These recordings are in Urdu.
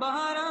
12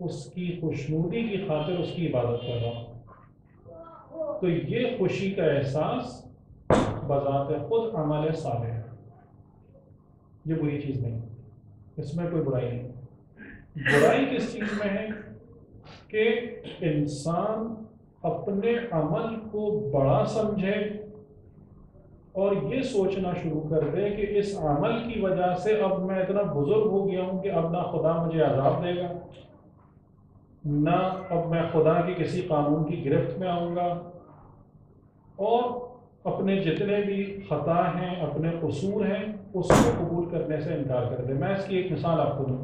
اس کی خوشنودی کی خاطر اس کی عبادت کر رہا ہوں، تو یہ خوشی کا احساس بذات خود عمل صالح ہے، یہ بری چیز نہیں، اس میں کوئی برائی نہیں۔ برائی کس چیز میں ہے کہ انسان اپنے عمل کو بڑا سمجھے اور یہ سوچنا شروع کر دے کہ اس عمل کی وجہ سے اب میں اتنا بزرگ ہو گیا ہوں کہ اب نہ خدا مجھے عذاب دے گا، نہ اب میں خدا کی کسی قانون کی گرفت میں آؤں گا، اور اپنے جتنے بھی خطا ہیں، اپنے قصور ہیں، اس کو قبول کرنے سے انکار کر دے۔ میں اس کی ایک مثال آپ کو دوں،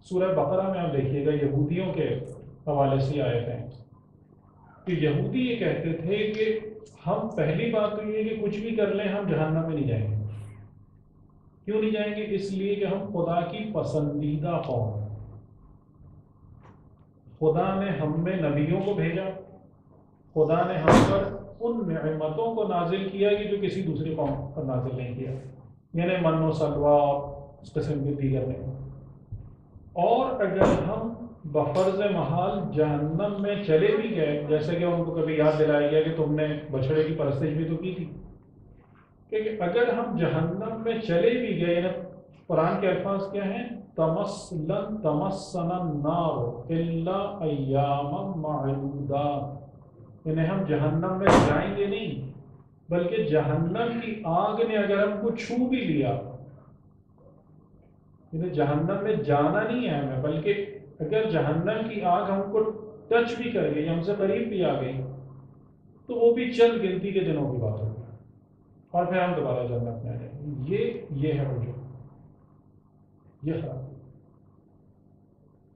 سورہ بقرہ میں آپ دیکھیے گا، یہودیوں کے حوالے سے آیت ہیں کہ یہودی یہ کہتے تھے کہ ہم پہلی بات تو یہ ہے کہ کچھ بھی کر لیں ہم جہنم میں نہیں جائیں گے۔ کیوں نہیں جائیں گے؟ اس لیے کہ ہم خدا کی پسندیدہ قوم ہیں، خدا نے ہم میں نبیوں کو بھیجا، خدا نے ہم پر ان نعمتوں کو نازل کیا کہ جو کسی دوسری قوم پر نازل نہیں کیا، یعنی من و سلوہ، اس قسم کی دیگر نعمت۔ اور اگر ہم بفرض محال جہنم میں چلے بھی گئے، جیسے کہ ان کو کبھی یاد دلایا گیا کہ تم نے بچھڑے کی پرستش بھی تو کی تھی، کہ اگر ہم جہنم میں چلے بھی گئے، یعنی قرآن کے الفاظ کیا ہیں؟ لن تمسنا النار الا ایاما معدودات، یعنی ہم جہنم میں جائیں گے نہیں، بلکہ جہنم کی آگ نے اگر ہم کو چھو بھی لیا، یعنی جہنم میں جانا نہیں ہے ہمیں، بلکہ اگر جہنم کی آگ ہم کو ٹچ بھی کر گئی، ہم سے قریب بھی آ گئی، تو وہ بھی چند گنتی کے دنوں کی بات ہوگی، اور پھر ہم دوبارہ جنت میں آ جائیں گے۔ یہ ہے وجہ، یہ خراب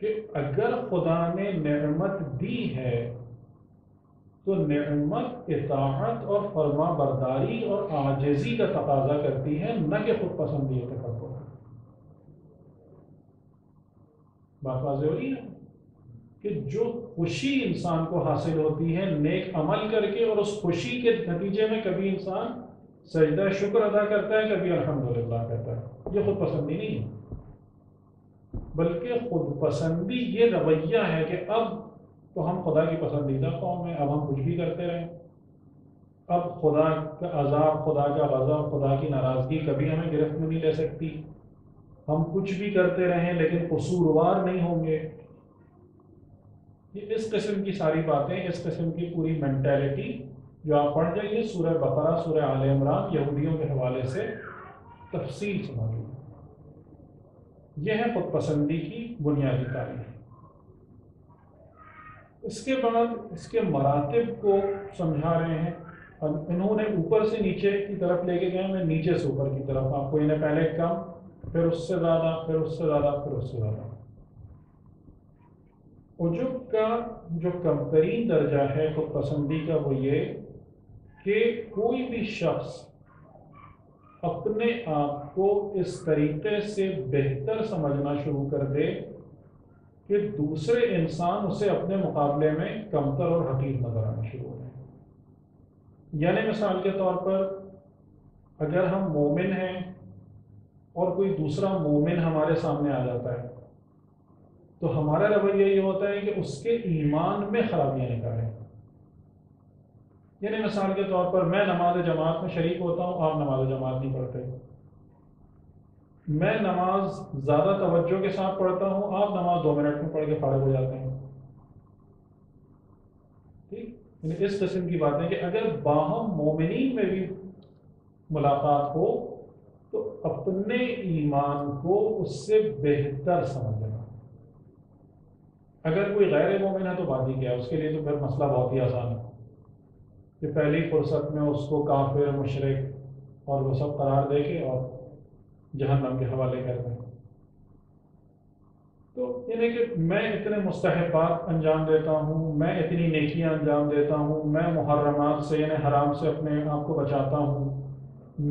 کہ اگر خدا نے نعمت دی ہے تو نعمت اطاعت اور فرما برداری اور عاجزی کا تقاضا کرتی ہے، نہ کہ خود پسندی کا تقاضا۔ بات واضح ہو رہی ہے کہ جو خوشی انسان کو حاصل ہوتی ہے نیک عمل کر کے، اور اس خوشی کے نتیجے میں کبھی انسان سجدہ شکر ادا کرتا ہے، کبھی الحمدللہ کہتا ہے، یہ خود پسندی نہیں ہے، بلکہ خود پسندی یہ رویہ ہے کہ اب تو ہم خدا کی پسندیدہ قوم ہیں، اب ہم کچھ بھی کرتے رہیں، اب خدا کا عذاب، خدا کا غضب، خدا کی ناراضگی کبھی ہمیں گرفت میں نہیں لے سکتی، ہم کچھ بھی کرتے رہیں لیکن قصوروار نہیں ہوں گے۔ یہ اس قسم کی ساری باتیں، اس قسم کی پوری مینٹیلٹی جو آپ پڑھ جائیے سورہ بقرہ، سورہ آل عمران، یہودیوں کے حوالے سے تفصیل سے موجود ہے۔ یہ ہے خود پسندی کی بنیادی تعریف۔ اس کے بعد اس کے مراتب کو سمجھا رہے ہیں، انہوں نے اوپر سے نیچے کی طرف لے کے گئے، میں نیچے سے اوپر کی طرف آپ کو، انہیں پہلے کم، پھر اس سے زیادہ، پھر اس سے زیادہ، پھر اس سے زیادہ۔ عجب کا جو کم ترین درجہ ہے خود پسندی کا، وہ یہ کہ کوئی بھی شخص اپنے آپ کو اس طریقے سے بہتر سمجھنا شروع کر دے کہ دوسرے انسان اسے اپنے مقابلے میں کمتر اور حقیر نظر آنا شروع ہو جائے۔ یعنی مثال کے طور پر اگر ہم مومن ہیں اور کوئی دوسرا مومن ہمارے سامنے آ جاتا ہے، تو ہمارا رویہ یہ ہوتا ہے کہ اس کے ایمان میں خرابیاں نکالیں۔ یعنی مثال کے طور پر میں نماز جماعت میں شریک ہوتا ہوں، آپ نماز جماعت نہیں پڑھتے، میں نماز زیادہ توجہ کے ساتھ پڑھتا ہوں، آپ نماز 2 منٹ میں پڑھ کے فارغ ہو جاتے ہیں، ٹھیک؟ یعنی اس قسم کی بات ہے کہ اگر باہم مومنین میں بھی ملاقات ہو تو اپنے ایمان کو اس سے بہتر سمجھنا۔ اگر کوئی غیر مومن ہے تو بات ہی کیا ہے، اس کے لیے تو پھر مسئلہ بہت ہی آسان ہے کہ پہلی فرصت میں اس کو کافر، مشرک اور وہ سب قرار دے کے اور جہنم کے حوالے کر دیں۔ تو یعنی کہ میں اتنے مستحبات انجام دیتا ہوں، میں اتنی نیکیاں انجام دیتا ہوں، میں محرمات سے یعنی حرام سے اپنے آپ کو بچاتا ہوں،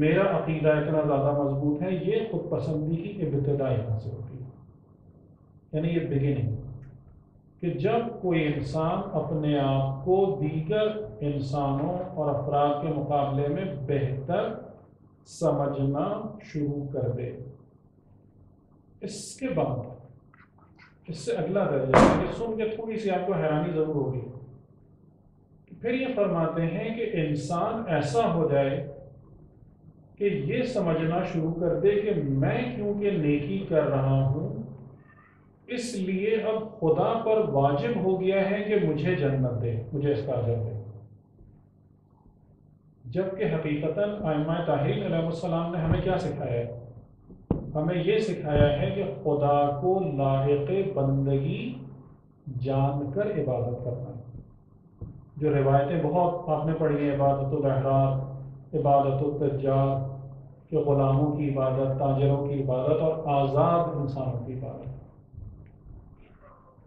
میرا عقیدہ اتنا زیادہ مضبوط ہے، یہ خود پسندی کی ابتدا یہاں سے ہوتی ہے۔ یعنی یہ بگننگ کہ جب کوئی انسان اپنے آپ کو دیگر انسانوں اور افراد کے مقابلے میں بہتر سمجھنا شروع کر دے۔ اس کے بعد اس سے اگلا درجہ ہے کہ سن کے تھوڑی سی آپ کو حیرانی ضرور ہوگی، پھر یہ فرماتے ہیں کہ انسان ایسا ہو جائے کہ یہ سمجھنا شروع کر دے کہ میں کیونکہ نیکی کر رہا ہوں اس لیے اب خدا پر واجب ہو گیا ہے کہ مجھے جنت دے، مجھے اس کا اجر دے، جبکہ حقیقتاً ائمہ طاہرین علیہ السلام نے ہمیں کیا سکھایا ہے؟ ہمیں یہ سکھایا ہے کہ خدا کو لائق بندگی جان کر عبادت کرنا ہے۔ جو روایتیں بہت آپ نے پڑھی ہیں، عبادت الاحرار، عبادت التجار، کہ غلاموں کی عبادت، تاجروں کی عبادت اور آزاد انسانوں کی عبادت،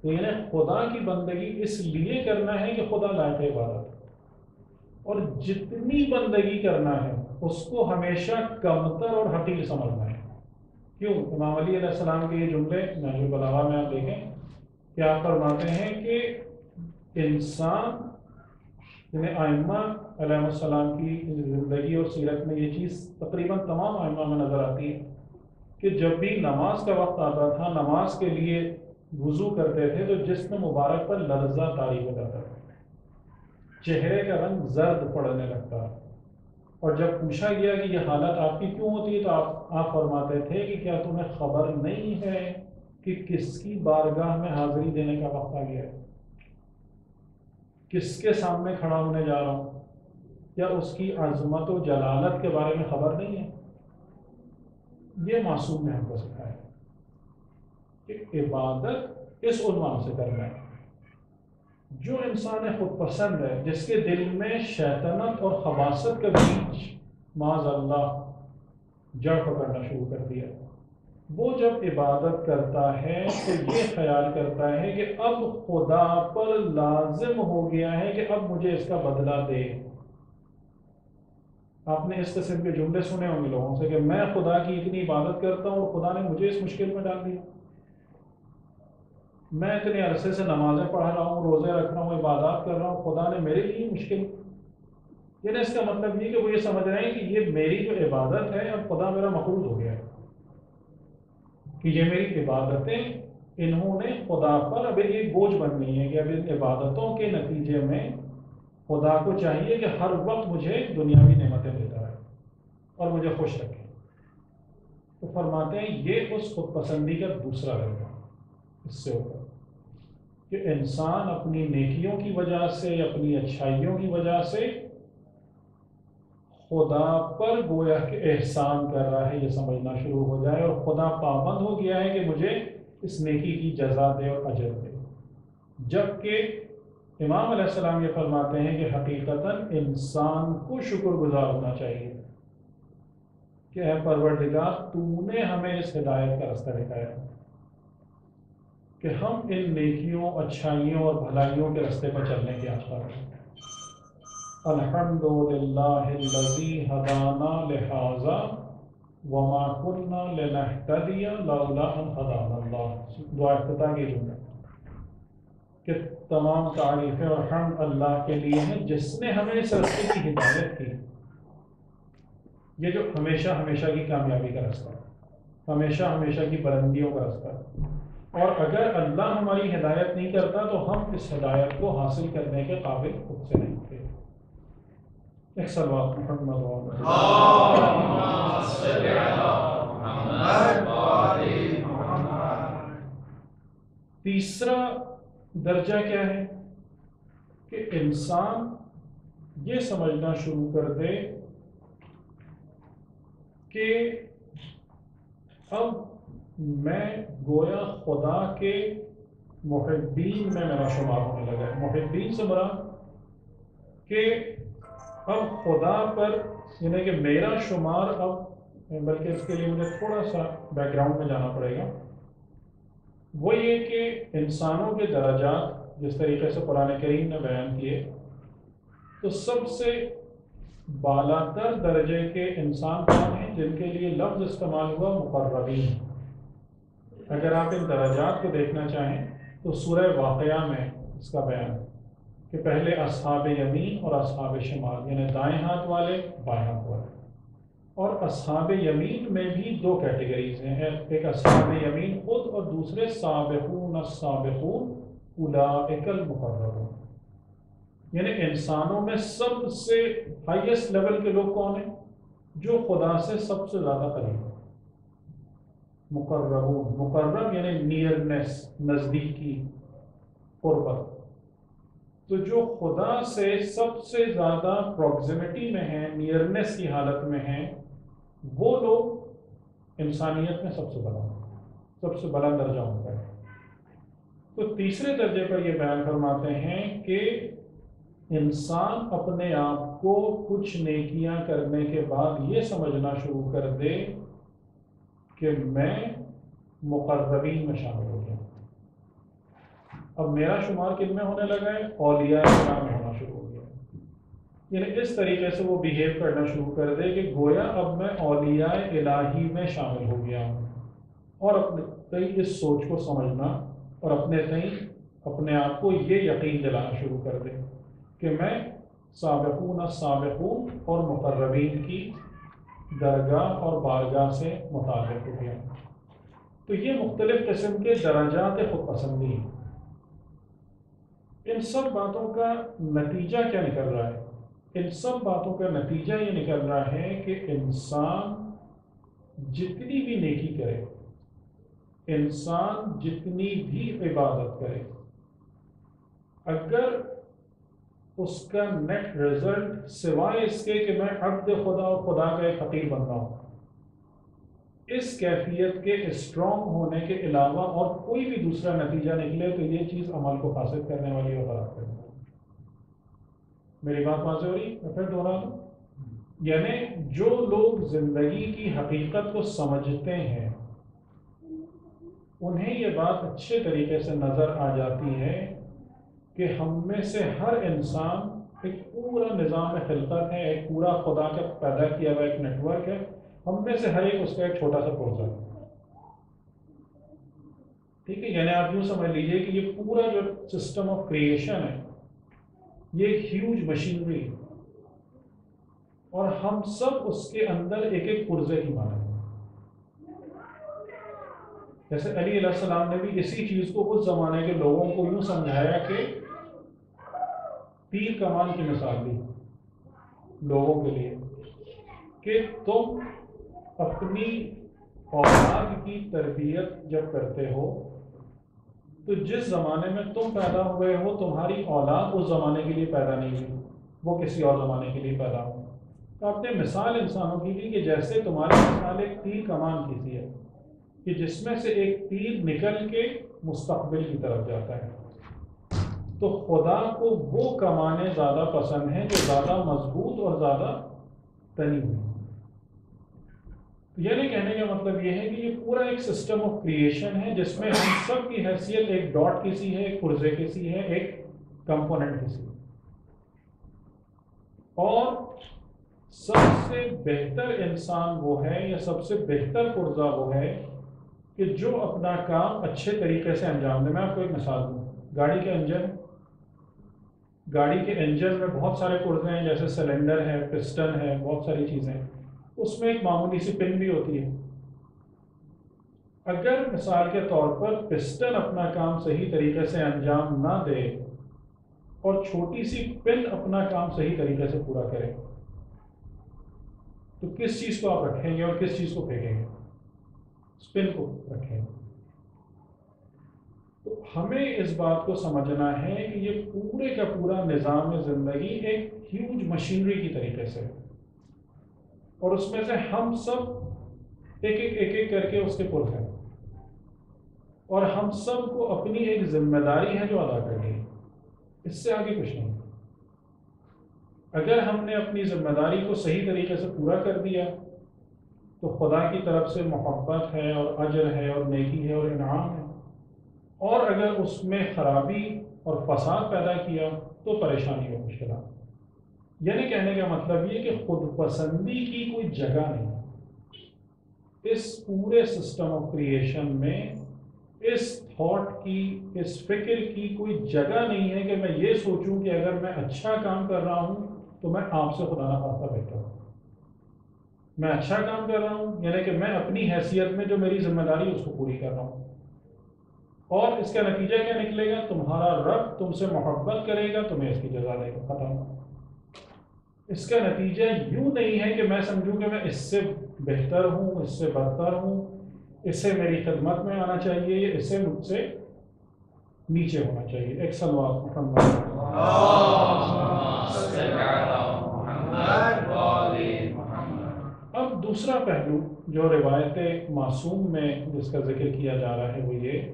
تو یعنی خدا کی بندگی اس لیے کرنا ہے کہ خدا لائق عبادت ہے، اور جتنی بندگی کرنا ہے اس کو ہمیشہ کمتر اور حقیر سمجھنا ہے۔ کیوں؟ امام علی علیہ السلام کے یہ جملے نہج البلاغہ میں آپ دیکھیں کہ آپ فرماتے ہیں کہ انسان، یعنی ائمہ علیہ السلام کی زندگی اور سیرت میں یہ چیز تقریباً تمام ائمہ میں نظر آتی ہے کہ جب بھی نماز کا وقت آتا تھا، نماز کے لیے وضو کرتے تھے تو جسم مبارک پر لرزہ طاری ہو جاتا تھا، چہرے کا رنگ زرد پڑنے لگتا، اور جب پوچھا گیا کہ یہ حالت آپ کی کیوں ہوتی ہے تو آپ فرماتے تھے کہ کیا تمہیں خبر نہیں ہے کہ کس کی بارگاہ میں حاضری دینے کا وقت آ گیا ہے، کس کے سامنے کھڑا ہونے جا رہا ہوں، یا اس کی عظمت و جلالت کے بارے میں خبر نہیں ہے؟ یہ معصوم نے ہم کو سکھایا کہ عبادت اس عنوان سے کرنا ہے۔ جو انسان خود پسند ہے، جس کے دل میں شیطنت اور خباثت کے بیچ معاذ اللہ جڑ پکڑنا شروع کر دیا، وہ جب عبادت کرتا ہے تو یہ خیال کرتا ہے کہ اب خدا پر لازم ہو گیا ہے کہ اب مجھے اس کا بدلہ دے۔ آپ نے اس قسم کے جملے سنے ہوں گے لوگوں سے کہ میں خدا کی اتنی عبادت کرتا ہوں اور خدا نے مجھے اس مشکل میں ڈال دیا، میں اتنے عرصے سے نمازیں پڑھ رہا ہوں، روزے رکھ رہا ہوں، عبادات کر رہا ہوں، خدا نے میرے لیے مشکل۔ یعنی اس کا مطلب یہ کہ وہ یہ سمجھ رہے ہیں کہ یہ میری جو عبادت ہے اب خدا میرا مقروض ہو گیا ہے، کہ یہ میری عبادتیں انہوں نے خدا پر اب ایک بوجھ بن گئی ہیں، کہ اب ان عبادتوں کے نتیجے میں خدا کو چاہیے کہ ہر وقت مجھے دنیاوی نعمتیں دیتا رہے اور مجھے خوش رکھے۔ تو فرماتے ہیں یہ اس خود پسندی کا دوسرا درجہ اس سے ہوگا کہ انسان اپنی نیکیوں کی وجہ سے، اپنی اچھائیوں کی وجہ سے خدا پر گویا کہ احسان کر رہا ہے، یہ سمجھنا شروع ہو جائے، اور خدا پابند ہو گیا ہے کہ مجھے اس نیکی کی جزا دے اور اجر دے۔ جبکہ امام علیہ السلام یہ فرماتے ہیں کہ حقیقتاً انسان کو شکر گزار ہونا چاہیے کہ اے پروردگار تو نے ہمیں اس ہدایت کا رستہ دکھایا کہ ہم ان نیکیوں، اچھائیوں اور بھلائیوں کے رستے پر چلنے کی آشا کریں۔ الحمدللہ الذی ہدانا لہذا وما كنا لنہتدی لولا ان ہدانا اللہ، دعا افتتاح کی جملہ کہ تمام تعریفیں اور حمد اللہ کے لیے ہیں جس نے ہمیں اس رستے کی ہدایت کی، یہ جو ہمیشہ ہمیشہ کی کامیابی کا رستہ، ہمیشہ ہمیشہ کی بلندیوں کا رستہ، اور اگر اللہ ہماری ہدایت نہیں کرتا تو ہم اس ہدایت کو حاصل کرنے کے قابل خود سے نہیں تھے۔ ایک صلوات محمد تیسرا درجہ کیا ہے کہ انسان یہ سمجھنا شروع کر دے کہ اب میں گویا خدا کے محبین میں میرا شمار ہونے لگا ہے۔ محبین سے مراد کہ اب خدا پر، یعنی کہ میرا شمار اب، بلکہ اس کے لیے مجھے تھوڑا سا بیک گراؤنڈ میں جانا پڑے گا، وہ یہ کہ انسانوں کے درجات جس طریقے سے قرآن کریم نے بیان کیے، تو سب سے بالا تر درجے کے انسان کون ہیں؟ جن کے لیے لفظ استعمال ہوا مقربین۔ اگر آپ ان درجات کو دیکھنا چاہیں تو سورہ واقعہ میں اس کا بیان ہے کہ پہلے اصحاب یمین اور اصحاب شمال، یعنی دائیں ہاتھ والے، بائیں ہاتھ والے، اور اصحاب یمین میں بھی دو کیٹیگریز ہیں، ایک اصحاب یمین خود اور دوسرے سابقون السابقون اولئک المقربون. یعنی انسانوں میں سب سے ہائیسٹ لیول کے لوگ کون ہیں؟ جو خدا سے سب سے زیادہ قریب ہیں. مقربون، مقرب یعنی نیئرنیس، نزدیکی، قربت. تو جو خدا سے سب سے زیادہ پروگزیمٹی میں ہیں، نیئرنیس کی حالت میں ہیں، وہ لوگ انسانیت میں سب سے بڑا درجہ ہوتا ہے. تو تیسرے درجے پر یہ بیان فرماتے ہیں کہ انسان اپنے آپ کو کچھ نیکیاں کرنے کے بعد یہ سمجھنا شروع کر دے کہ میں مقربین میں شامل ہو گیا. اب میرا شمار کن میں ہونے لگا ہے؟ اولیاء کرام میں ہونا شروع ہو گیا. یعنی اس طریقے سے وہ بیہیو کرنا شروع کر دے کہ گویا اب میں اولیاء الہی میں شامل ہو گیا ہوں، اور اپنے تئیں اس سوچ کو سمجھنا اور اپنے آپ کو یہ یقین دلانا شروع کر دے کہ میں سابقون السابقون اور مقربین کی درگاہ اور بارگاہ سے متعلق ہو گیا. تو یہ مختلف قسم کے درجات خود پسندی ہیں. ان سب باتوں کا نتیجہ کیا نکل رہا ہے؟ ان سب باتوں کا نتیجہ یہ نکل رہا ہے کہ انسان جتنی بھی نیکی کرے، انسان جتنی بھی عبادت کرے، اگر اس کا نیٹ رزلٹ سوائے اس کے کہ میں عبد خدا اور خدا کا ایک فقیر بن رہا ہوں، اس کیفیت کے اسٹرانگ ہونے کے علاوہ اور کوئی بھی دوسرا نتیجہ نکلے تو یہ چیز عمل کو فاسد کرنے والی اور خراب کرنے والی. میری بات واضح ہو رہی؟ میں پھر دوہرا دوں. یعنی جو لوگ زندگی کی حقیقت کو سمجھتے ہیں انہیں یہ بات اچھے طریقے سے نظر آ جاتی ہے کہ ہم میں سے ہر انسان ایک پورا نظام خلقت ہے، ایک پورا خدا کا پیدا کیا ہوا ایک نیٹ ورک ہے. ہم میں سے ہر ایک اس کا ایک چھوٹا سا پرزہ ہے. ٹھیک ہے، یعنی آپ یوں سمجھ لیجئے کہ یہ پورا جو سسٹم آف کریشن ہے یہ ایک ہیوج مشینری ہے، اور ہم سب اس کے اندر ایک ایک پرزے کی مانند ہیں. جیسے علی علیہ السلام نے بھی اسی چیز کو اس زمانے کے لوگوں کو یوں سمجھایا کہ تیر کمان کی مثال دی لوگوں کے لیے کہ تم اپنی اولاد کی تربیت جب کرتے ہو تو جس زمانے میں تم پیدا ہوئے ہو تمہاری اولاد اس زمانے کے لیے پیدا نہیں ہوئی، وہ کسی اور زمانے کے لیے پیدا ہو. تو آپ نے مثال انسانوں کی دی کہ جیسے تمہاری مثال ایک تیر کمان کی سی ہے کہ جس میں سے ایک تیر نکل کے مستقبل کی طرف جاتا ہے. تو خدا کو وہ کمانیں زیادہ پسند ہیں جو زیادہ مضبوط اور زیادہ تنی ہوئی. یعنی کہنے کا مطلب یہ ہے کہ یہ پورا ایک سسٹم آف کریشن ہے جس میں ہم سب کی حیثیت ایک ڈاٹ کی سی ہے، ایک پرزے کی سی ہے، ایک کمپوننٹ کی سی ہے. اور سب سے بہتر انسان وہ ہے یا سب سے بہتر پرزہ وہ ہے کہ جو اپنا کام اچھے طریقے سے انجام دے. میں آپ کو ایک مثال دوں. گاڑی کے انجن میں بہت سارے پرزے ہیں، جیسے سلنڈر ہے، پسٹن ہے، بہت ساری چیزیں ہیں. اس میں ایک معمولی سی پن بھی ہوتی ہے. اگر مثال کے طور پر پسٹن اپنا کام صحیح طریقے سے انجام نہ دے اور چھوٹی سی پن اپنا کام صحیح طریقے سے پورا کرے تو کس چیز کو آپ رکھیں گے اور کس چیز کو پھینکیں گے؟ اسپن کو رکھیں گے. تو ہمیں اس بات کو سمجھنا ہے کہ یہ پورے کا پورا نظام زندگی ایک ہیوج مشینری کی طریقے سے، اور اس میں سے ہم سب ایک ایک کر کے اس کے پرز ہیں، اور ہم سب کو اپنی ایک ذمہ داری ہے جو ادا کرنی ہے. اس سے آگے کچھ نہیں. اگر ہم نے اپنی ذمہ داری کو صحیح طریقے سے پورا کر دیا تو خدا کی طرف سے محبت ہے اور اجر ہے اور نیکی ہے اور انعام ہے. اور اگر اس میں خرابی اور فساد پیدا کیا تو پریشانی اور مشکلات. یعنی کہنے کا مطلب یہ کہ خود پسندی کی کوئی جگہ نہیں. اس پورے سسٹم آف کریشن میں اس تھاٹ کی، اس فکر کی کوئی جگہ نہیں ہے کہ میں یہ سوچوں کہ اگر میں اچھا کام کر رہا ہوں تو میں آپ سے خدا نخواستہ بہتر ہوں. میں اچھا کام کر رہا ہوں، یعنی کہ میں اپنی حیثیت میں جو میری ذمہ داری اس کو پوری کر رہا ہوں، اور اس کا نتیجہ کیا نکلے گا؟ تمہارا رب تم سے محبت کرے گا، تمہیں اس کی جزا دے گا، ختم۔ اس کا نتیجہ یوں نہیں ہے کہ میں سمجھوں کہ میں اس سے بہتر ہوں، اس سے برتر ہوں، اس سے میری خدمت میں آنا چاہیے، یا اس سے مجھ سے نیچے ہونا چاہیے۔ ایک سلوات محمد۔ اب دوسرا پہلو جو روایت معصوم میں جس کا ذکر کیا جا رہا ہے وہ یہ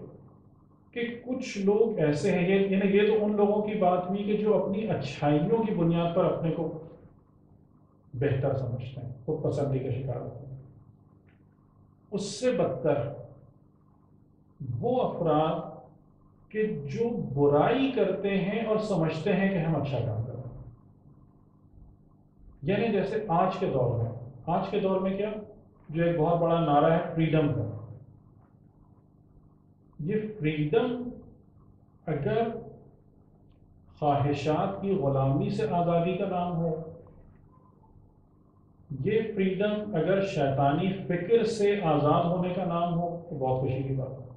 کہ کچھ لوگ ایسے ہیں، یعنی یہ تو ان لوگوں کی بات ہوئی کہ جو اپنی اچھائیوں کی بنیاد پر اپنے کو بہتر سمجھتے ہیں، خود پسندی کا شکار ہوتے ہیں۔ اس سے بدتر وہ افراد کہ جو برائی کرتے ہیں اور سمجھتے ہیں کہ ہم اچھا کام کر رہے ہیں، یعنی جیسے آج کے دور میں کیا جو ایک بہت بڑا نعرہ ہے فریڈم کا، یہ فریڈم اگر خواہشات کی غلامی سے آزادی کا نام ہو، یہ فریڈم اگر شیطانی فکر سے آزاد ہونے کا نام ہو تو بہت خوشی کی بات ہے،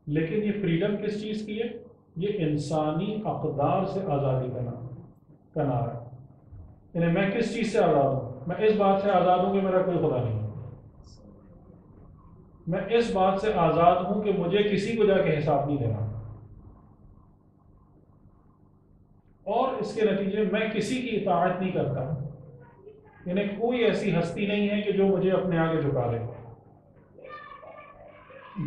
لیکن یہ فریڈم کس چیز کی ہے؟ یہ انسانی اقدار سے آزادی کا نعرہ ہے۔ یعنی میں کس چیز سے آزاد ہوں؟ میں اس بات سے آزاد ہوں کہ میرا کوئی خدا نہیں ہے، میں اس بات سے آزاد ہوں کہ مجھے کسی کو جا کے حساب نہیں دینا، اور اس کے نتیجے میں کسی کی اطاعت نہیں کرتا، یعنی کوئی ایسی ہستی نہیں ہے کہ جو مجھے اپنے آگے جھکا لے۔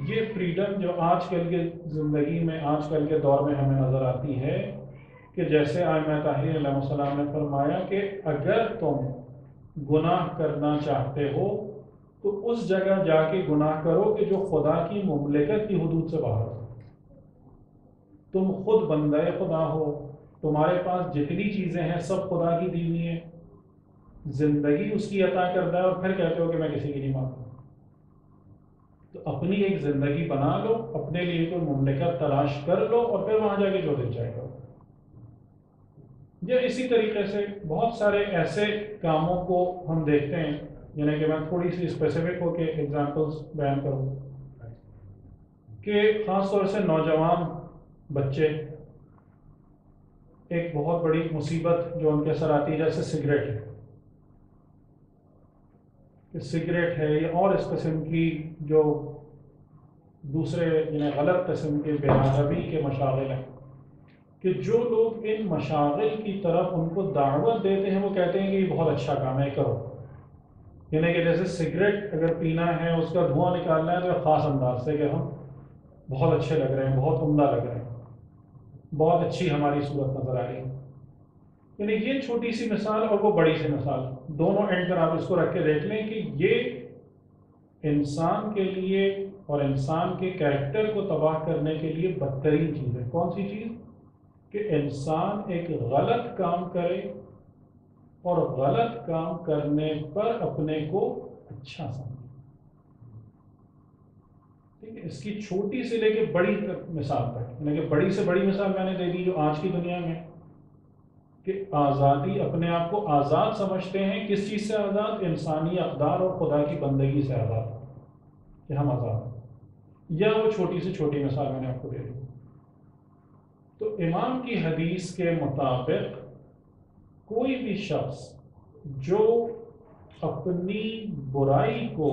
یہ فریڈم جو آج کل کے زندگی میں، آج کل کے دور میں ہمیں نظر آتی ہے کہ جیسے ائمہ طاہرین علیہ السلام نے فرمایا کہ اگر تم گناہ کرنا چاہتے ہو تو اس جگہ جا کے گناہ کرو کہ جو خدا کی مملکت کی حدود سے باہر ہو، تم خود بندہ خدا ہو، تمہارے پاس جتنی چیزیں ہیں سب خدا کی دی ہوئی ہیں، زندگی اس کی عطا کردہ ہے، اور پھر کہتے ہو کہ میں کسی کی نہیں مانتا۔ تو اپنی ایک زندگی بنا لو، اپنے لیے کوئی مملکت تلاش کر لو، اور پھر وہاں جا کے جو دل چاہے کرو۔ یا اسی طریقے سے بہت سارے ایسے کاموں کو ہم دیکھتے ہیں، یعنی کہ میں تھوڑی سی اسپیسیفک ہو کے ایگزامپلس بیان کروں کہ خاص طور سے نوجوان بچے ایک بہت بڑی مصیبت جو ان کے سر آتی ہے، جیسے سگریٹ ہے، کہ سگریٹ ہے یا اور اس قسم کی جو دوسرے یعنی غلط قسم کے بے ادبی کے مشاغل ہیں، کہ جو لوگ ان مشاغل کی طرف ان کو دعوت دیتے ہیں وہ کہتے ہیں کہ یہ بہت اچھا کام ہے، کرو۔ یعنی کہ جیسے سگریٹ اگر پینا ہے، اس کا دھواں نکالنا ہے، تو ایک خاص انداز سے کہ ہم بہت اچھے لگ رہے ہیں، بہت عمدہ لگ رہے ہیں، بہت اچھی ہماری صورت نظر آ رہی ہے۔ یعنی یہ چھوٹی سی مثال اور وہ بڑی سی مثال، دونوں اینڈ پر آپ اس کو رکھ کے دیکھ لیں کہ یہ انسان کے لیے اور انسان کے کیریکٹر کو تباہ کرنے کے لیے بدترین چیز ہے۔ کون سی چیز؟ کہ انسان ایک غلط کام کرے اور غلط کام کرنے پر اپنے کو اچھا سمجھے۔ ٹھیک ہے، اس کی چھوٹی سے لے کے بڑی مثال تک، یعنی کہ بڑی سے بڑی مثال میں نے دے دی جو آج کی دنیا میں، کہ آزادی، اپنے آپ کو آزاد سمجھتے ہیں، کس چیز سے آزاد؟ انسانی اقدار اور خدا کی بندگی سے آزاد، کہ ہم آزاد ہیں۔ یا وہ چھوٹی سے چھوٹی مثال میں نے آپ کو دے دی۔ تو امام کی حدیث کے مطابق کوئی بھی شخص جو اپنی برائی کو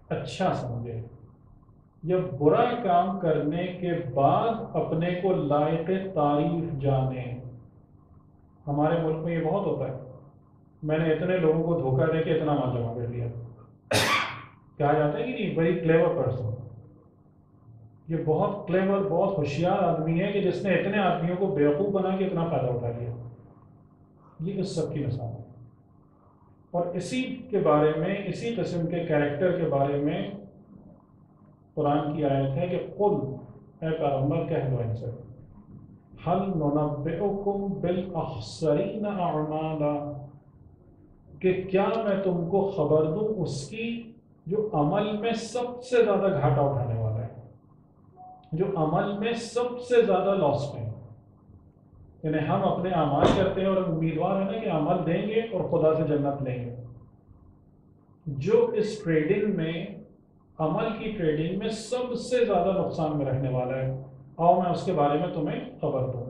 اچھا سمجھے یا برا کام کرنے کے بعد اپنے کو لائق تعریف جانے، ہمارے ملک میں یہ بہت ہوتا ہے، میں نے اتنے لوگوں کو دھوکہ دے کے اتنا مال جمع کر لیا، کہا جاتا ہے کہ نہیں ویری کلیور پرسن، یہ بہت کلیور، بہت ہوشیار آدمی ہے کہ جس نے اتنے آدمیوں کو بیوقوف بنا کے اتنا فائدہ اٹھا لیا۔ یہ اس سب کی مثال ہے، اور اسی کے بارے میں، اسی قسم کے کیریکٹر کے بارے میں قرآن کی آیت ہے کہ قل، اے پیغمبر کہہ دو ان سے، هل ننبئکم بالاخسرین اعمالا، کہ کیا میں تم کو خبر دوں اس کی جو عمل میں سب سے زیادہ گھاٹا اٹھانے والا ہے، جو عمل میں سب سے زیادہ لاس میں ہے۔ یعنی ہم اپنے اعمال کرتے ہیں اور امیدوار ہیں نا کہ عمل دیں گے اور خدا سے جنت لیں گے. جو اس ٹریڈنگ میں، عمل کی ٹریڈنگ میں سب سے زیادہ نقصان میں رہنے والا ہے، آؤ میں اس کے بارے میں تمہیں خبر دوں.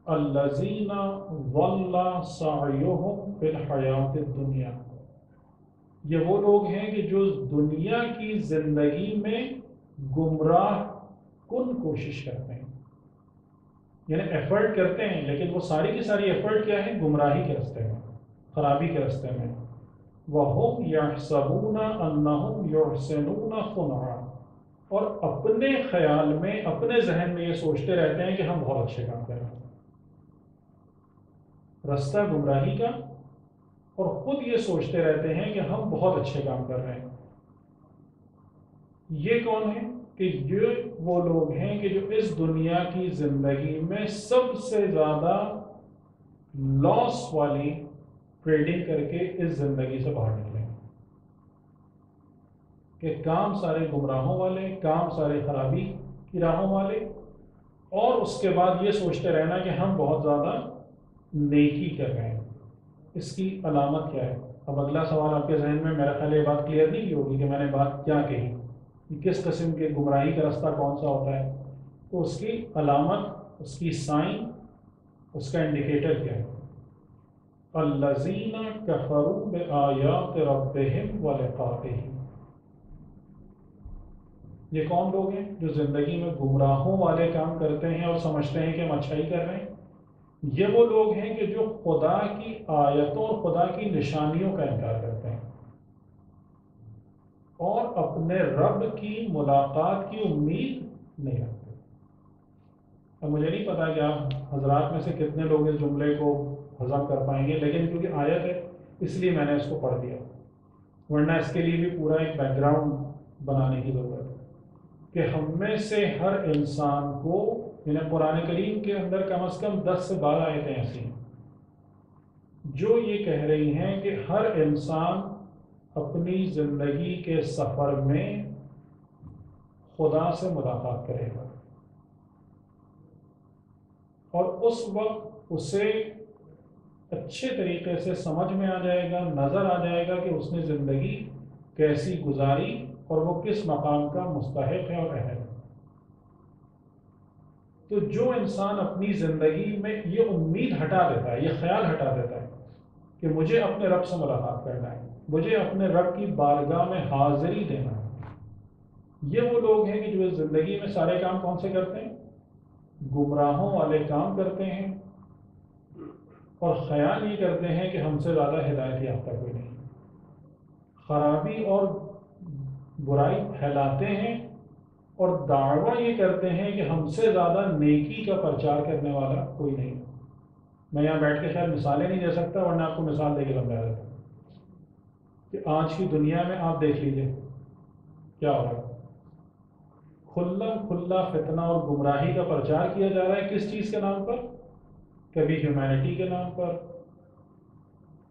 الذین ضل سعیہم فی الحیات الدنیا، یہ وہ لوگ ہیں کہ جو دنیا کی زندگی میں گمراہ کن کوشش کرتے ہیں. یعنی ایفرٹ کرتے ہیں، لیکن وہ ساری کی ساری ایفرٹ کیا ہے؟ گمراہی کے راستے میں، خرابی کے راستے میں. وَهُمْ يَحْسَبُونَ أَنَّهُمْ يُحْسِنُونَ صُنْعًا، اور اپنے خیال میں، اپنے ذہن میں یہ سوچتے رہتے ہیں کہ ہم بہت اچھے کام کر رہے ہیں. راستہ گمراہی کا، اور خود یہ سوچتے رہتے ہیں کہ ہم بہت اچھے کام کر رہے ہیں. یہ کون ہے؟ کہ یہ وہ لوگ ہیں کہ جو اس دنیا کی زندگی میں سب سے زیادہ لاس والی ٹریڈنگ کر کے اس زندگی سے باہر نکلیں. کہ کام سارے گمراہوں والے، کام سارے خرابی کی راہوں والے، اور اس کے بعد یہ سوچتے رہنا کہ ہم بہت زیادہ نیکی کر رہے ہیں. اس کی علامت کیا ہے؟ اب اگلا سوال آپ کے ذہن میں، میرا خیال یہ بات کلیئر نہیں کی ہوگی کہ میں نے بات کیا کہی، کس قسم کے گمراہی کا راستہ کون سا ہوتا ہے. تو اس کی علامت، اس کی سائن، اس کا انڈیکیٹر کیا ہے؟ الذین کفروا بآیات ربہم ولقائہ. یہ کون لوگ ہیں جو زندگی میں گمراہوں والے کام کرتے ہیں اور سمجھتے ہیں کہ ہم اچھائی کر رہے ہیں؟ یہ وہ لوگ ہیں کہ جو خدا کی آیتوں اور خدا کی نشانیوں کا انکار کرتے ہیں اور اپنے رب کی ملاقات کی امید نہیں رکھتے. اب مجھے نہیں پتا کہ آپ حضرات میں سے کتنے لوگ اس جملے کو ہضم کر پائیں گے، لیکن کیونکہ آیت ہے اس لیے میں نے اس کو پڑھ دیا، ورنہ اس کے لیے بھی پورا ایک بیک گراؤنڈ بنانے کی ضرورت ہے. کہ ہم میں سے ہر انسان کو، یعنی قرآن کریم کے اندر کم از کم 10 سے 12 آیتیں ایسی ہیں جو یہ کہہ رہی ہیں کہ ہر انسان اپنی زندگی کے سفر میں خدا سے ملاقات کرے گا، اور اس وقت اسے اچھے طریقے سے سمجھ میں آ جائے گا، نظر آ جائے گا کہ اس نے زندگی کیسی گزاری اور وہ کس مقام کا مستحق ہے اور اہل ہے. تو جو انسان اپنی زندگی میں یہ امید ہٹا دیتا ہے، یہ خیال ہٹا دیتا ہے کہ مجھے اپنے رب سے ملاقات کرنا ہے، مجھے اپنے رب کی بارگاہ میں حاضری دینا ہے، یہ وہ لوگ ہیں کہ جو اس زندگی میں سارے کام کون سے کرتے ہیں؟ گمراہوں والے کام کرتے ہیں، اور خیال یہ کرتے ہیں کہ ہم سے زیادہ ہدایت یافتہ کوئی نہیں. خرابی اور برائی پھیلاتے ہیں اور دعویٰ یہ کرتے ہیں کہ ہم سے زیادہ نیکی کا پرچار کرنے والا کوئی نہیں. میں یہاں بیٹھ کے شاید مثالیں نہیں دے سکتا، ورنہ آپ کو مثال دے کے سمجھا دیتا ہوں کہ آج کی دنیا میں آپ دیکھ لیجئے کیا ہو رہا ہے. کھلا فتنہ اور گمراہی کا پرچار کیا جا رہا ہے. کس چیز کے نام پر؟ کبھی ہیومینٹی کے نام پر،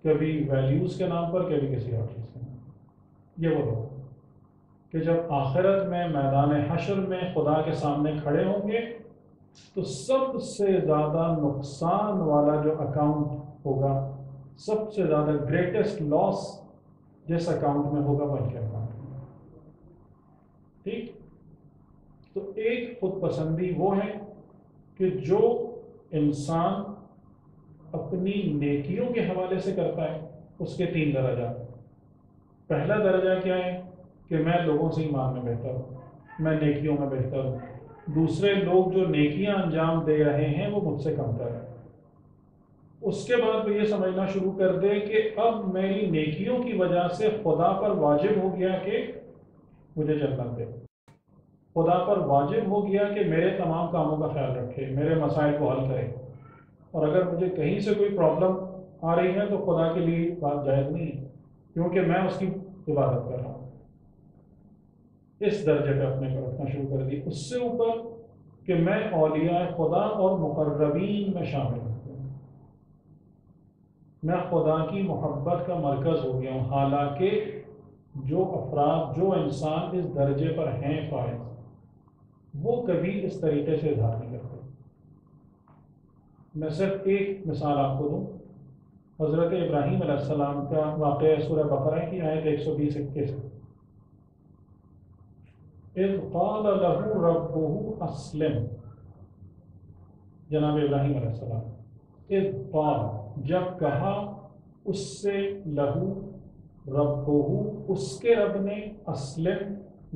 کبھی ویلیوز کے نام پر، کبھی کسی اور چیز کے نام پر. یہ وہ لوگ کہ جب آخرت میں میدان حشر میں خدا کے سامنے کھڑے ہوں گے تو سب سے زیادہ نقصان والا جو اکاؤنٹ ہوگا، سب سے زیادہ گریٹسٹ لاس جس اکاؤنٹ میں ہوگا وہ ان کے اکاؤنٹ میں. ٹھیک؟ تو ایک خود پسندی وہ ہے کہ جو انسان اپنی نیکیوں کے حوالے سے کرتا ہے، اس کے 3 درجات. پہلا درجہ کیا ہے؟ کہ میں لوگوں سے ایمان میں بہتر ہوں، میں نیکیوں میں بہتر ہوں، دوسرے لوگ جو نیکیاں انجام دے رہے ہیں وہ مجھ سے کم تر ہیں. اس کے بعد وہ یہ سمجھنا شروع کر دے کہ اب میری نیکیوں کی وجہ سے خدا پر واجب ہو گیا کہ مجھے جنت دے، خدا پر واجب ہو گیا کہ میرے تمام کاموں کا خیال رکھے، میرے مسائل کو حل کرے، اور اگر مجھے کہیں سے کوئی پرابلم آ رہی ہے تو خدا کے لیے بات جائز نہیں ہے کیونکہ میں اس کی عبادت کر رہا ہوں. اس درجے پہ اپنے کو رکھنا شروع کر دی. اس سے اوپر کہ میں اولیاء خدا اور مقربین میں شامل ہوں، میں خدا کی محبت کا مرکز ہو گیا ہوں. حالانکہ جو افراد، جو انسان اس درجے پر ہیں فائز، وہ کبھی اس طریقے سے اظہار نہیں کرتے. میں صرف ایک مثال آپ کو دوں. حضرت ابراہیم علیہ السلام کا واقعہ سورہ بقرہ کی آیت 120-21. اذ قال له ربه اسلم. جناب ابراہیم علیہ السلام. اذ قال جب کہا اس سے لہو ربہ اس کے رب نے اسلم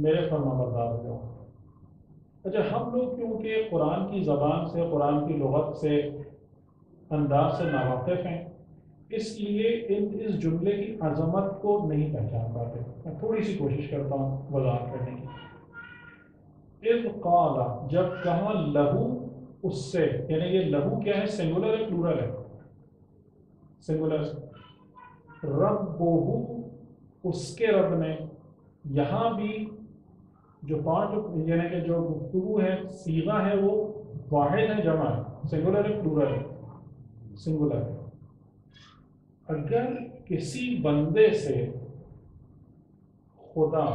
میرے فرما بردار ہو جاؤ. اچھا ہم لوگ کیونکہ قرآن کی زبان سے قرآن کی لغت سے انداز سے ناواقف ہیں اس لیے اس جملے کی عظمت کو نہیں پہچان پاتے. میں تھوڑی سی کوشش کرتا ہوں وضاحت کرنے کی. اذ قال جب کہا لہو اس سے، یعنی یہ لہو کیا ہے؟ سنگولر ہے پلورل ہے؟ سنگولر. ربہ اس کے رب نے. یہاں بھی جو پارٹ یعنی کہ جو گفتگو ہے صیغہ ہے وہ واحد ہے جمع ہے؟ سنگولر ہے پلورل ہے؟ سنگولر ہے. اگر کسی بندے سے خدا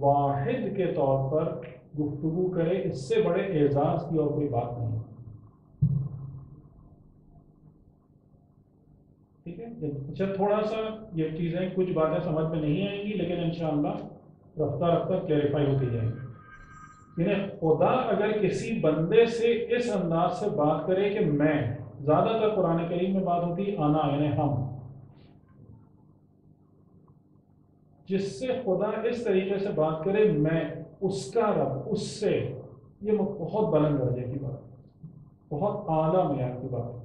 واحد کے طور پر گفتگو کرے اس سے بڑے اعزاز کی اور کوئی بات نہیں. ٹھیک ہے. اچھا تھوڑا سا یہ چیزیں کچھ باتیں سمجھ میں نہیں آئیں گی لیکن انشاءاللہ رفتہ رفتہ کلیریفائی ہوتی جائیں گی. یعنی خدا اگر کسی بندے سے اس انداز سے بات کرے کہ میں، زیادہ تر قرآن کریم میں بات ہوتی ہے انا یعنی ہم، جس سے خدا اس طریقے سے بات کرے میں اس کا رب اس سے، یہ بہت بلند درجے کی بات، بہت اعلیٰ معیار کی بات.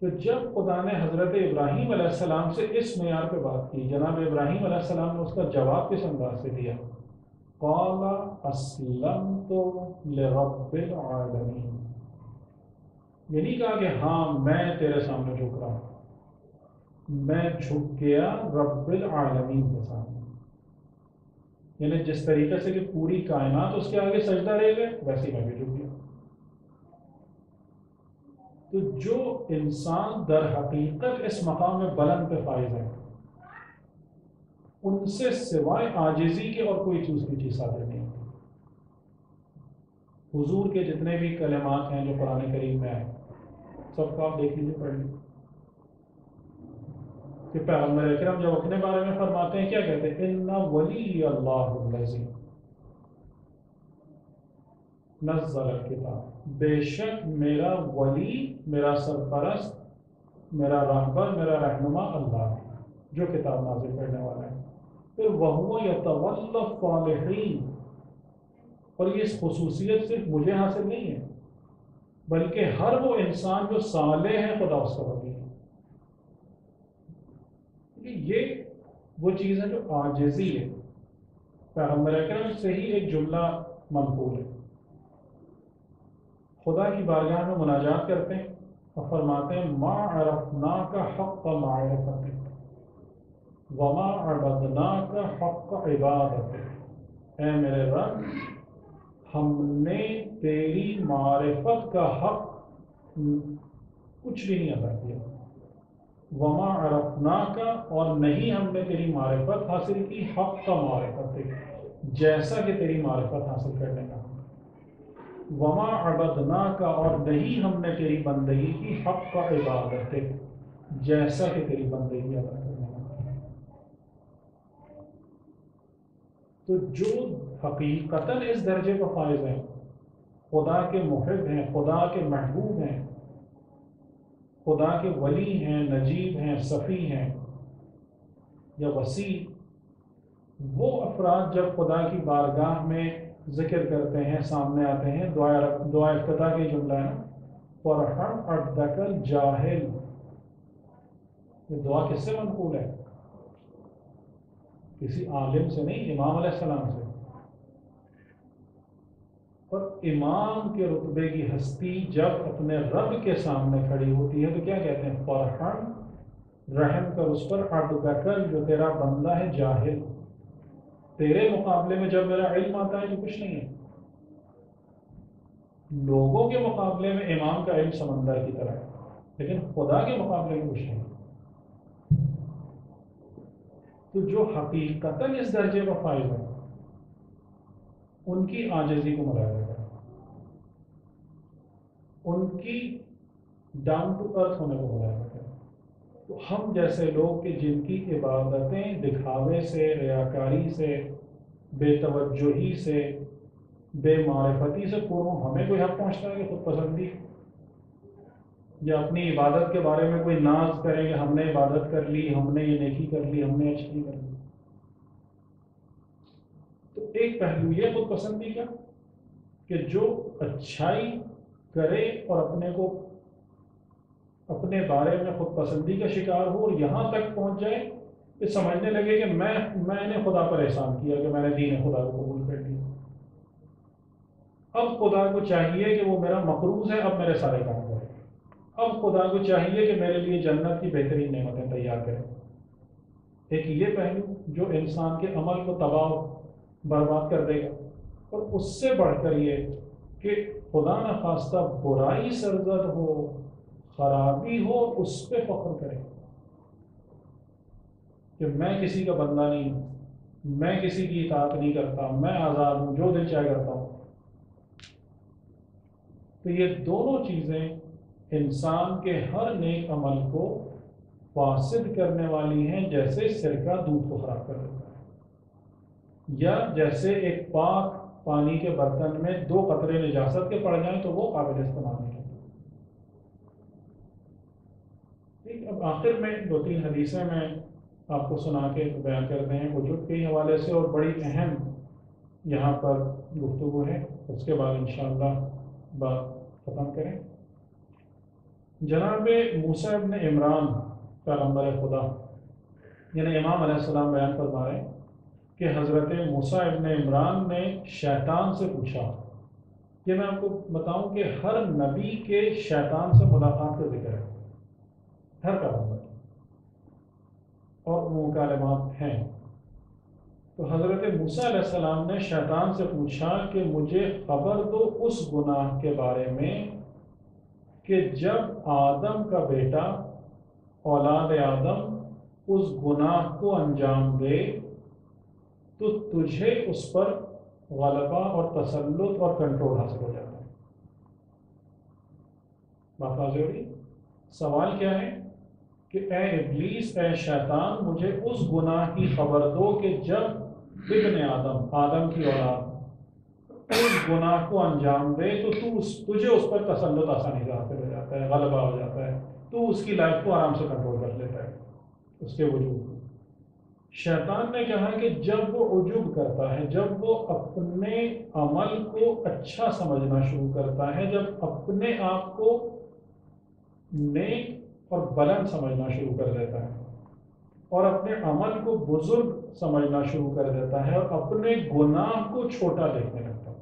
تو جب خدا نے حضرت ابراہیم علیہ السلام سے اس معیار پہ بات کی، جناب ابراہیم علیہ السلام نے اس کا جواب کس انداز سے دیا؟ قال اسلمت لرب العالمین. یہ نہیں کہا کہ ہاں میں تیرے سامنے جھک رہا ہوں، میں جھک گیا رب العالمین کے سامنے. یعنی جس طریقے سے کہ پوری کائنات اس کے آگے سجدہ رہ گئے ویسے میں بھی جھک گیا. تو جو انسان در حقیقت اس مقام میں بلند پہ فائز ہے ان سے سوائے عاجزی کے اور کوئی دوسری چیز صادر نہیں ہوتی. حضور کے جتنے بھی کلمات ہیں جو قرآن کریم میں آئے سب کو آپ دیکھ لیجیے، پڑھ لیجیے کہ پیغمبر اکرم جب اپنے بارے میں فرماتے ہیں کیا کہتے ہیں؟ ان ولی اللہ الذی نزل الکتاب. بے شک میرا ولی، میرا سرپرست، میرا راہبر، میرا رہنما اللہ ہے جو کتاب نازل کرنے والا ہے. پھر وَهُوَ يَتَوَلَّى الصَّالِحِينَ. اور یہ خصوصیت صرف مجھے حاصل نہیں ہے بلکہ ہر وہ انسان جو صالح ہے خدا اس کا ولی ہے. یہ وہ چیز ہے جو عاجزی ہے. پیغمبر اکرم سے ہی ایک جملہ منقول ہے. خدا کی بارگاہ میں مناجات کرتے ہیں اور فرماتے ہیں ما عرفناک حق معرفتک وما عبدناک حق عبادتک. اے میرے رب ہم نے تیری معرفت کا حق کچھ بھی نہیں ادا کیا. وما عرفناک اور نہیں ہم نے تیری معرفت حاصل کی حق کا معرفت جیسا کہ تیری معرفت حاصل کرنے کا. وما عبدناک اور نہیں ہم نے تیری بندگی کی حق کا عبادت جیسا کہ تیری بندگی ادا کرنے کا. تو جو حقیقتاً اس درجے پر فائز ہیں، خدا کے محب ہیں، خدا کے محبوب ہیں، خدا کے ولی ہیں، نجیب ہیں، صفی ہیں یا وسیع، وہ افراد جب خدا کی بارگاہ میں ذکر کرتے ہیں، سامنے آتے ہیں، دعا افتتاح کی جملہ ہے نا فَرْحَمْ عَبْدَكَ الْجَاهِلِ. یہ دعا کس سے منقول ہے؟ کسی عالم سے نہیں، امام علیہ السلام سے. اور امام کے رتبے کی ہستی جب اپنے رب کے سامنے کھڑی ہوتی ہے تو کیا کہتے ہیں؟ فرحم، رحم کر اس پر، عبدک جو تیرا بندہ ہے، جاہل، تیرے مقابلے میں جب میرا علم آتا ہے تو کچھ نہیں ہے. لوگوں کے مقابلے میں امام کا علم سمندر کی طرح ہے لیکن خدا کے مقابلے میں کچھ نہیں. تو جو حقیقتاً اس درجے پر فائز ہیں ان کی عاجزی کو ملاحظہ کریں. ان کی ڈاؤن ٹو ارتھ ہونے کو ملاحظہ کریں. تو ہم جیسے لوگ کہ جن کی عبادتیں دکھاوے سے، ریاکاری سے، بے توجہی سے، بے معرفتی سے پر ہوں، ہمیں کوئی حق پہنچتا ہے کہ خود پسندی یا اپنی عبادت کے بارے میں کوئی ناز کریں کہ ہم نے عبادت کر لی، ہم نے یہ نیکی کر لی، ہم نے اچھائی کر لی. تو ایک پہلو یہ خود پسندی کا کہ جو اچھائی کرے اور اپنے کو اپنے بارے میں خود پسندی کا شکار ہو اور یہاں تک پہنچ جائے کہ سمجھنے لگے کہ میں نے خدا پر احسان کیا کہ میں نے دین خدا کو قبول کر لیا. اب خدا کو چاہیے کہ وہ میرا مقروض ہے، اب میرے سارے کام کرے. اب خدا کو چاہیے کہ میرے لیے جنت کی بہترین نعمتیں تیار کرے. ایک یہ پہلو جو انسان کے عمل کو تباہ برباد کر دے گا، اور اس سے بڑھ کر یہ کہ خدا نخواستہ برائی سرزد ہو، خرابی ہو، اس پہ فخر کرے کہ میں کسی کا بندہ نہیں ہوں، میں کسی کی اطاعت نہیں کرتا، میں آزاد ہوں، جو دل چاہے کرتا ہوں. تو یہ دونوں چیزیں انسان کے ہر نیک عمل کو فاسد کرنے والی ہیں، جیسے سرکہ دودھ کو خراب کر دیتا ہے، یا جیسے ایک پاک پانی کے برتن میں 2 قطرے نجاست کے پڑ جائیں تو وہ قابل استعمال نہیں ہوتے. ٹھیک، اب آخر میں 2-3 حدیثیں میں آپ کو سنا کے بیان کرتے ہیں وجود کے حوالے سے، اور بڑی اہم یہاں پر گفتگو ہے، اس کے بعد انشاءاللہ بات ختم کریں. جناب موسیٰ ابن عمران پیغمبر خدا یعنی امام علیہ السلام بیان فرما رہے ہیں کہ حضرت موسیٰ ابن عمران نے شیطان سے پوچھا. یہ میں آپ کو بتاؤں کہ ہر نبی کے شیطان سے ملاقات کا ذکر ہے، ہر پیغمبر، اور وہ مکالمات ہیں. تو حضرت موسیٰ علیہ السلام نے شیطان سے پوچھا کہ مجھے خبر دو اس گناہ کے بارے میں کہ جب آدم کا بیٹا، اولاد آدم، اس گناہ کو انجام دے تو تجھے اس پر غلبہ اور تسلط اور کنٹرول حاصل ہو جاتا ہے. بات واضح ہو رہی؟ سوال کیا ہے کہ اے ابلیس، اے شیطان، مجھے اس گناہ کی خبر دو کہ جب ابن آدم کی اولاد اس گناہ کو انجام دے تو تجھے اس پر تسلط آسانی سے حاصل ہو جاتا ہے، غلبہ ہو جاتا ہے، تو اس کی لائف کو آرام سے کنٹرول کر لیتا ہے، اس کے وجود کو. شیطان نے کہا کہ جب وہ عجب کرتا ہے، جب وہ اپنے عمل کو اچھا سمجھنا شروع کرتا ہے، جب اپنے آپ کو نیک اور بلند سمجھنا شروع کر دیتا ہے، اور اپنے عمل کو بزرگ سمجھنا شروع کر دیتا ہے، اور اپنے گناہ کو چھوٹا دیکھنے لگتا ہے،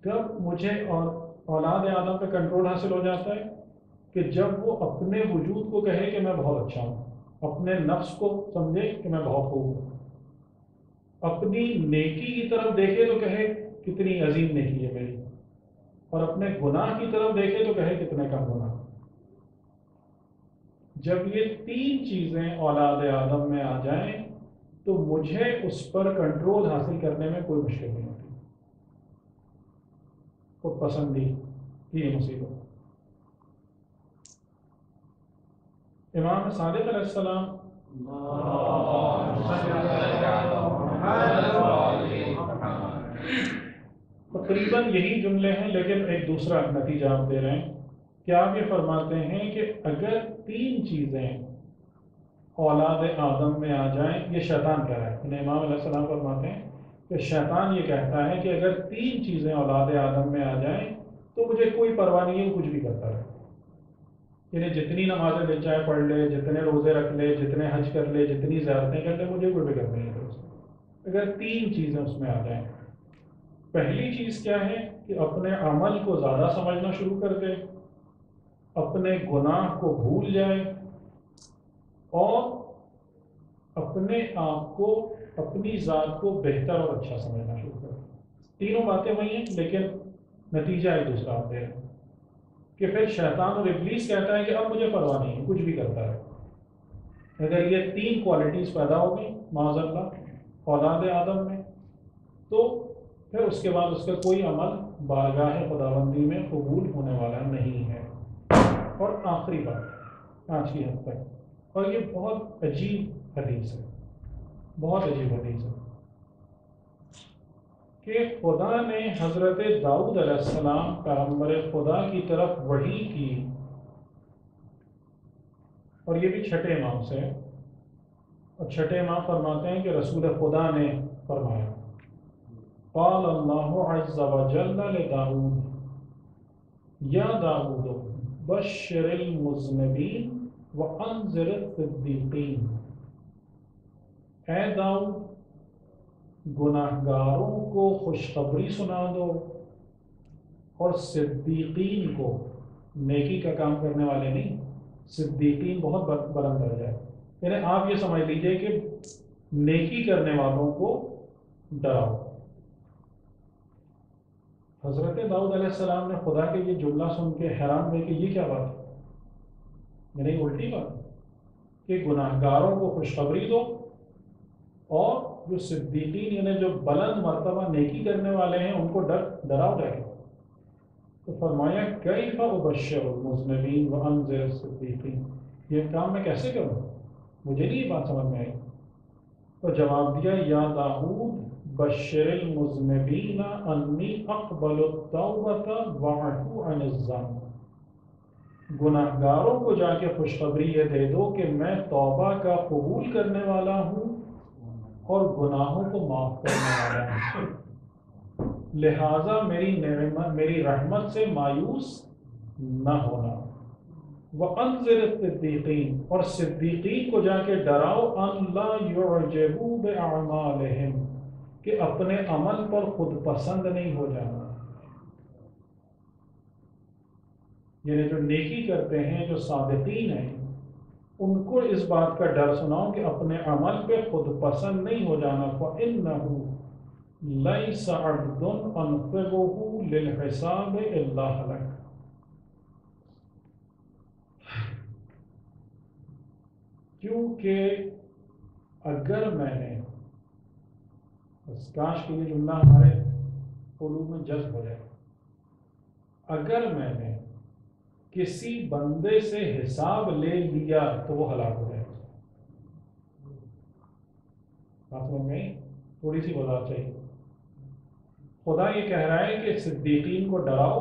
تب مجھے اور اولاد آدم پہ کنٹرول حاصل ہو جاتا ہے کہ جب وہ اپنے وجود کو کہے کہ میں بہت اچھا ہوں، اپنے نفس کو سمجھے کہ میں بہت خوب ہوں، اپنی نیکی کی طرف دیکھے تو کہے کتنی عظیم نیکی ہے میری، اور اپنے گناہ کی طرف دیکھے تو کہے کتنے کم گناہ. جب یہ 3 چیزیں اولاد آدم میں آ جائیں تو مجھے اس پر کنٹرول حاصل کرنے میں کوئی مشکل نہیں ہوتی. خود پسندی یہ مصیبت. امام صادق علیہ السلام تقریباً یہی جملے ہیں، لیکن ایک دوسرا نتیجہ آپ دے رہے ہیں کہ آپ یہ فرماتے ہیں کہ اگر 3 چیزیں اولاد آدم میں آ جائیں، یہ شیطان کہہ رہا ہے، یعنی امام علیہ السلام فرماتے ہیں کہ شیطان یہ کہتا ہے کہ اگر 3 چیزیں اولاد آدم میں آ جائیں تو مجھے کوئی پرواہ نہیں ہے، کچھ بھی کرتا رہے. یعنی جتنی نمازیں دل چاہے پڑھ لے، جتنے روزے رکھ لے، جتنے حج کر لے، جتنی زیارتیں کر لے، مجھے کوئی فکر نہیں ہے. اگر 3 چیزیں اس میں آ جائیں، پہلی چیز کیا ہے کہ اپنے عمل کو زیادہ سمجھنا شروع کر دے، اپنے گناہ کو بھول جائے، اور اپنے آپ کو، اپنی ذات کو بہتر اور اچھا سمجھنا شروع کر دے. تینوں باتیں وہی ہیں لیکن نتیجہ ایک دوسرا آتے ہیں کہ پھر شیطان اور ابلیس کہتا ہے کہ اب مجھے پرواہ نہیں ہے، کچھ بھی کرتا ہے. اگر یہ 3 کوالٹیز پیدا ہوگی معاذ اللہ اولاد آدم میں، تو پھر اس کے بعد اس کا کوئی عمل بارگاہ خداوندی میں قبول ہونے والا نہیں ہے۔ اور آخری بات آج کی حد تک، اور یہ بہت عجیب حدیث ہے، بہت عجیب حدیث ہے، کہ خدا نے حضرت داؤد علیہ السلام پیغمبر خدا کی طرف وحی کی، اور یہ بھی چھٹے امام سے، اور چھٹے امام فرماتے ہیں کہ رسول خدا نے فرمایا، قال اللہ عز وجل لداؤد یا داؤد بشر المذنبین وانذر الصدیقین، اے داؤد گناہگاروں کو خوشخبری سنا دو اور صدیقین کو، نیکی کا کام کرنے والے نہیں، صدیقین بہت بلند درجہ ہے، یعنی آپ یہ سمجھ لیجئے کہ نیکی کرنے والوں کو ڈراؤ۔ حضرت داؤد علیہ السلام نے خدا کے یہ جملہ سن کے حیران ہوئے کہ یہ کیا بات ہے، یعنی الٹی بات ہے کہ گناہگاروں کو خوشخبری دو، اور جو صدیقین یعنی جو بلند مرتبہ نیکی کرنے والے ہیں ان کو ڈراؤ جا کے۔ تو فرمایا کیف ابشر المذنبین وانذر الصدیقین، یہ کام میں کیسے کروں، مجھے نہیں یہ بات سمجھ میں آئی۔ تو جواب دیا یا داؤد بشر المذنبین انی اقبل التوبۃ واعفو عن الذنب، گناہگاروں کو جا کے خوشخبری یہ دے دو کہ میں توبہ کا قبول کرنے والا ہوں اور گناہوں کو معاف کرنے والا ہوں، لہٰذا میری رحمت سے مایوس نہ ہونا۔ وَأَنذِرِ الصِّدِّيقِينَ، اور صدیقین کو جا کے ڈراؤ، أَن لَا يُعْجَبُوا بِأَعْمَالِهِمْ، کہ اپنے عمل پر خود پسند نہیں ہو جانا، یعنی جو نیکی کرتے ہیں، جو صادقین ہیں، ان کو اس بات کا ڈر سناؤ کہ اپنے عمل پہ خود پسند نہیں ہو جانا۔ فَإِنَّهُ لَيْسَ عَبْدٌ أَنْفِقُهُ لِلْحِسَابِ إِلَّا هَلَكَ، کیونکہ اگر میں نے، بس کاش کہ یہ جملہ ہمارے قلوب میں جذب ہو جائے، اگر میں نے کسی بندے سے حساب لے لیا تو وہ ہلاک ہو جائے۔ بات سمجھ میں تھوڑی سی وضاحت چاہیے۔ خدا یہ کہہ رہا ہے کہ صدیقین کو ڈراؤ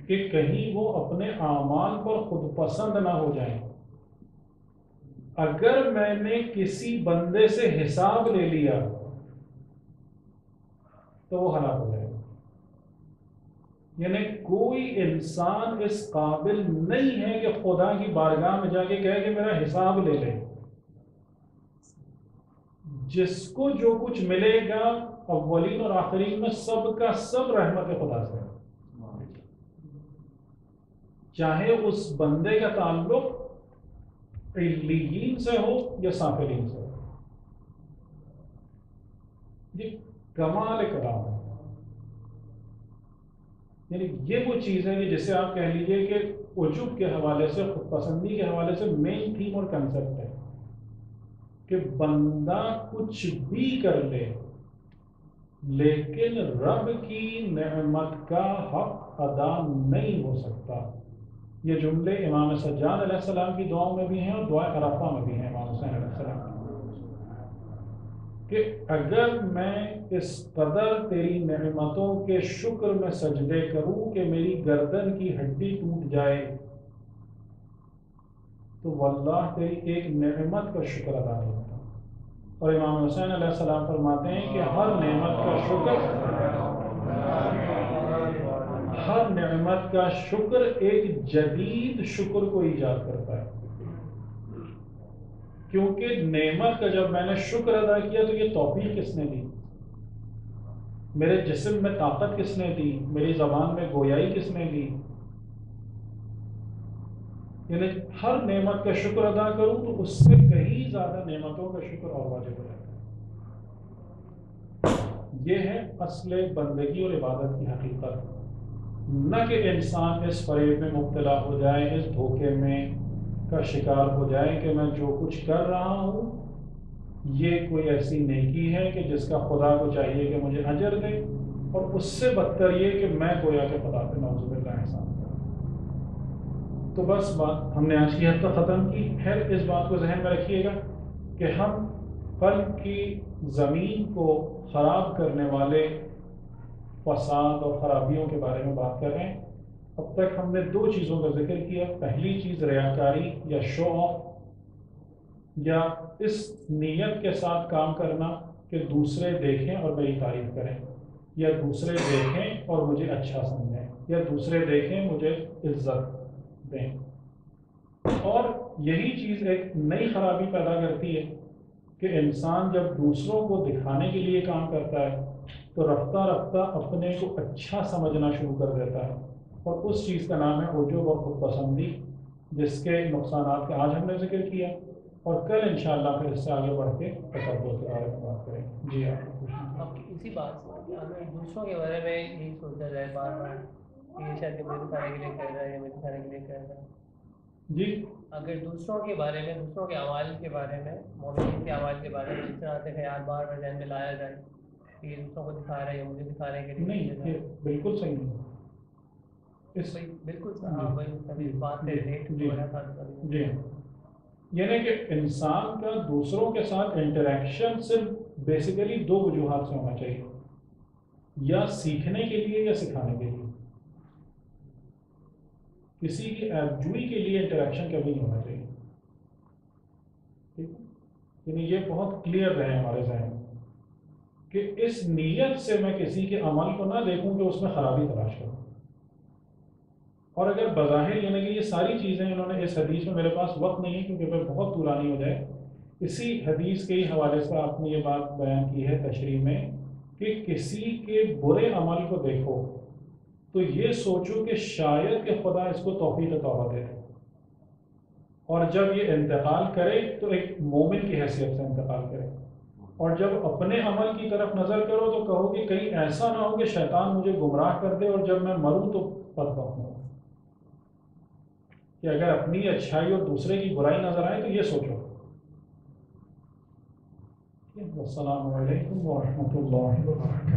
کہ کہیں وہ اپنے اعمال پر خود پسند نہ ہو جائیں، اگر میں نے کسی بندے سے حساب لے لیا تو وہ ہلاک ہو جائے۔ یعنی کوئی انسان اس قابل نہیں ہے کہ خدا کی بارگاہ میں جا کے کہے کہ میرا حساب لے لے، جس کو جو کچھ ملے گا اولین اور آخرین میں سب کا سب رحمت خدا سے، چاہے اس بندے کا تعلق علیین سے ہو یا سافلین سے ہو، یہ کمال کلام ہے۔ یعنی یہ وہ چیز ہے کہ جسے آپ کہہ لیجئے کہ عجب کے حوالے سے، خود پسندی کے حوالے سے مین تھیم اور کنسپٹ ہے کہ بندہ کچھ بھی کر لے لیکن رب کی نعمت کا حق ادا نہیں ہو سکتا۔ یہ جملے امام سجاد علیہ السلام کی دعاؤں میں بھی ہیں اور دعا عرفہ میں بھی ہیں امام حسین علیہ السلام کی، کہ اگر میں اس قدر تیری نعمتوں کے شکر میں سجدے کروں کہ میری گردن کی ہڈی ٹوٹ جائے تو واللہ تیری ایک نعمت کا شکر ادا نہیں ہوتا۔ اور امام حسین علیہ السلام فرماتے ہیں کہ ہر نعمت کا شکر ایک جدید شکر کو ایجاد کرتا ہے، کیونکہ نعمت کا جب میں نے شکر ادا کیا تو یہ توفیق کس نے دی، میرے جسم میں طاقت کس نے دی، میری زبان میں گویائی کس نے دی، یعنی ہر نعمت کا شکر ادا کروں تو اس سے کہیں زیادہ نعمتوں کا شکر اور واجب ہو جاتا ہے۔ یہ ہے اصل بندگی اور عبادت کی حقیقت، نہ کہ انسان اس فریب میں مبتلا ہو جائے، اس دھوکے میں کا شکار ہو جائے کہ میں جو کچھ کر رہا ہوں یہ کوئی ایسی نیکی ہے کہ جس کا خدا کو چاہیے کہ مجھے اجر دے، اور اس سے بدتر یہ کہ میں گویا کہ خدا پہ نعوذ باللہ احسان کروں۔ تو بس بات ہم نے آج کی حد تک ختم کی۔ پھر اس بات کو ذہن میں رکھیے گا کہ ہم قلب کی زمین کو خراب کرنے والے فساد اور خرابیوں کے بارے میں بات کر رہے ہیں۔ اب تک ہم نے دو چیزوں کا ذکر کیا۔ پہلی چیز ریاکاری یا شو آف، یا اس نیت کے ساتھ کام کرنا کہ دوسرے دیکھیں اور میری تعریف کریں، یا دوسرے دیکھیں اور مجھے اچھا سمجھیں، یا دوسرے دیکھیں مجھے عزت دیں۔ اور یہی چیز ایک نئی خرابی پیدا کرتی ہے کہ انسان جب دوسروں کو دکھانے کے لیے کام کرتا ہے تو رفتہ رفتہ اپنے کو اچھا سمجھنا شروع کر دیتا ہے، اور اس چیز کا نام ہے عجب اور خود پسندی، جس کے نقصانات کا آج ہم نے ذکر کیا، اور کل انشاءاللہ پھر اس سے آگے بڑھ کے تکبر کے بارے میں بات کریں گے۔ جی اب اسی بات سے ہمیں دوسروں کے بارے میں یہی سوچا جائے بار بار کہ یہ شاید مجھے دکھانے کے لیے کہہ رہا ہے یا مجھے دکھانے کے لیے کہہ رہا ہے۔ جی اگر دوسروں کے بارے میں، دوسروں کے اعمال کے بارے میں، مومنین کے اعمال کے بارے میں اس طرح سے خیال بار بار ذہن میں لایا جائے کہ یہ دوسروں کو دکھا رہا ہے یا مجھے دکھانے کے لیے نہیں، یہ بالکل صحیح نہیں۔ اس بالکل ہاں وہی بات سے ریلیٹ ہو رہا تھا۔ جی، یعنی کہ انسان کا دوسروں کے ساتھ انٹریکشن صرف بیسیکلی دو وجوہات سے ہونا چاہیے، یا سیکھنے کے لیے یا سکھانے کے لیے۔ کسی کی ایبجوئی کے لیے انٹریکشن کبھی نہیں ہونا چاہیے، ٹھیک ہے؟ یعنی یہ بہت کلیئر رہے ہمارے ذہن میں کہ اس نیت سے میں کسی کے عمل کو نہ دیکھوں کہ اس میں خرابی تلاش کروں۔ اور اگر بظاہر یعنی کہ یہ ساری چیزیں انہوں نے اس حدیث میں، میرے پاس وقت نہیں ہے کیونکہ پھر بہت طولانی ہو جائے، اسی حدیث کے ہی حوالے سے آپ نے یہ بات بیان کی ہے تشریح میں کہ کسی کے برے عمل کو دیکھو تو یہ سوچو کہ شاید کہ خدا اس کو توفیق توبہ دے، اور جب یہ انتقال کرے تو ایک مومن کی حیثیت سے انتقال کرے، اور جب اپنے عمل کی طرف نظر کرو تو کہو کہ کہیں ایسا نہ ہو کہ شیطان مجھے گمراہ کر دے اور جب میں مروں تو بدبخت ہوں۔ کہ اگر اپنی اچھائی اور دوسرے کی برائی نظر آئے تو یہ سوچو۔ السلام علیکم ورحمۃ اللہ وبرکاتہ۔